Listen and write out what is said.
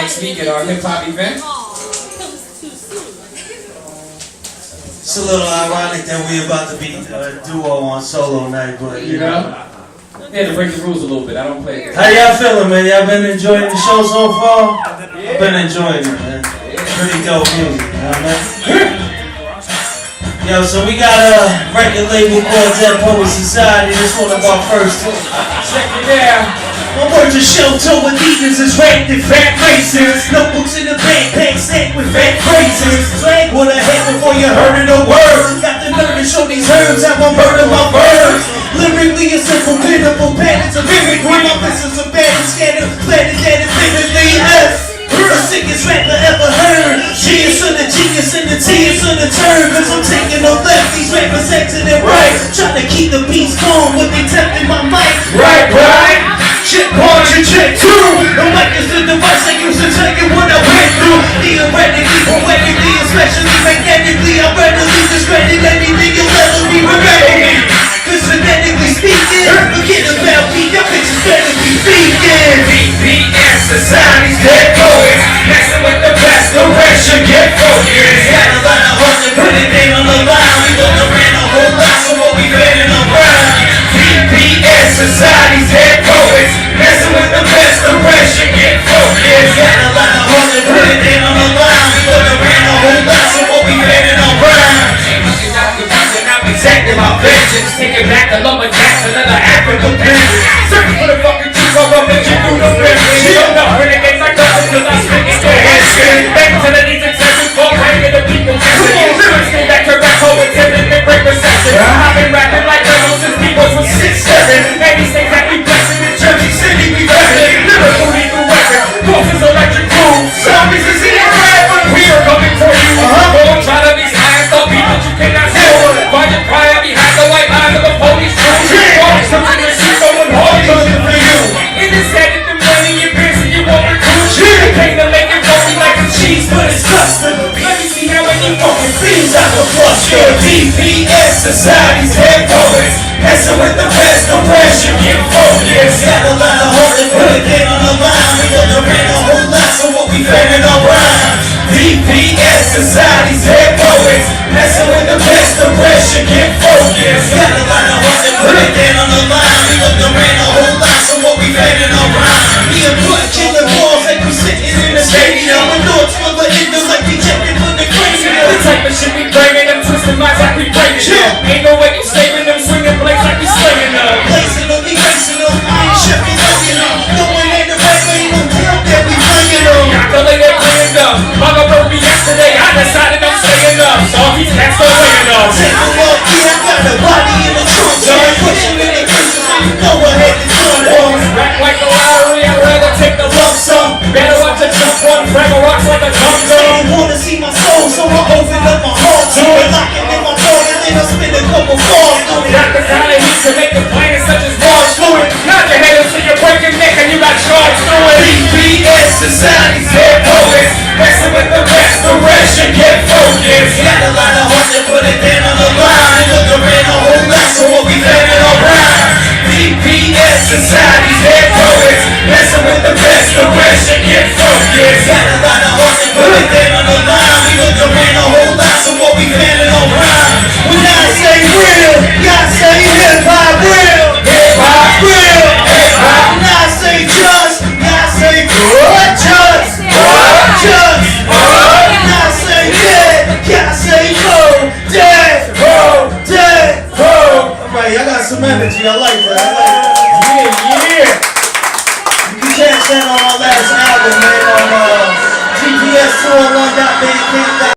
next week at our hip hop event. It's a little ironic that we're about to be a duo on solo night, but You know? They had to break the rules a little bit. I don't play it. How y'all feeling, man? Y'all been enjoying the show so far? I've been enjoying it, man. Pretty dope music, you know what I mean? Yo, so we got a record label called Dead Poet Society. This one of our first. Check it out. My word to show toe Adidas is ranked in fat races. Notebooks in the backpack stacked with fat phrases. Swag with a head before you heard of the word. Got the nerve to show these herbs how I murder my birds. Lyrically a simple, pitiful patterns of imagery. My business are bad and scattered, planted that is vividly us. The sickest rapper ever heard. Genius of the genius and the tears of the turn. Cause I'm taking no left, these rappers acting it right. Trying to keep the beats calm when they tempting my mic. Right. Check one and check two. The mic is the device I use to tell you what I went through. Theoretically, poetically, especially magnetically, I'm readily discredit anything you'll ever be regretting me. Cause phonetically speaking, forget about me, your bitches better be speaking. DPS Society's dead poets, messing with the best, the rest should get focused. Got a lot of hustle, put it down on the line. We look around a whole lot, so what we betting around. DPS Society's dead poets, messing with the best, the rest should get focused. Got a lot of hustle, put it down on the line. We look around a whole lot, so what we betting around. Exacting my vengeance, taking back the lumberjacks and other African peasants. Searching for the fucking truth, I'm up and you through the business. You don't know renegades like us, cause I spit it to headship. Back to the needs and senses, for bringing the people guessing. Lyrics came back to rap poets, and then break reception. I've been rapping like rebels since people was 6'7". And these things that we blessing in Jersey City, we blessing. Lyrical lethal weapon, forces electric blue. Zombies is in the red, we are coming for you. Don't try to be science, don't be what you cannot do. Find your pride behind the white lines of the police crew. Always something to see someone hard coming for you. In this head of the money, you're busy, you won't recruit. You came to make it funky like a cheese, but it's custom. Let me see how many fucking things I can flush your DPS Society's head poets. Messing with the best, the pressure, get focused. Got a lot of hustle, put it down on the line. We look around a whole lot, so what we betting around. DPS Society's head poets. Messing with the best, the pressure, get focused. Got a lot of hustle, put it down on the line. We look around a whole lot, so what we betting around. We are putting killing balls like we sitting in the stadium. With doors full of windows like we checking for the cranium. The type of shit we bringing them, twisting minds like we breaking them. Ain't no way you saving them, swinging blades like we slaying them. Placing them, erasing them, I ain't shipping, looking them. No one ain't the right way, no doubt that we bringing them. Calculated, playing dumb. Mama broke me yesterday, I decided I'm staying up. So these cats don't weighing up. Take a look, yeah, I got a body in the trunk. So I'm pushing in the creases, so you know I had to turn on. Rack like the lottery, I'd rather take the lump sum. Better watch a jump one, fraggle rocks like a drum They drum. don't wanna see my soul, so I open up my heart to it. Locking in my phone, and then I spin a couple bars through it. Got the kind of heat to make the plans such as bars fluid. Not your head until you break your neck and you got charged through it. DPS Society's head poets. Messing with the best, the rest should get focused. Got a lot of hustle, put it down on the line. Look around a whole lot, so what we betting around. DPS Society's head poets. Messing with the best, the rest should get focused. Got a lot of hustle, put it down on the line. We look around a whole lot, so what we betting around. When I say real, y'all say hip hop real. Hip hop real, hip hop. When I say just, y'all say what? Just, what? Just, what? When I say dead, y'all say dead, dead. Alright, y'all got some energy, I like that. Yeah. You can catch that on our last album, man, on GPS201.bandcamp.com.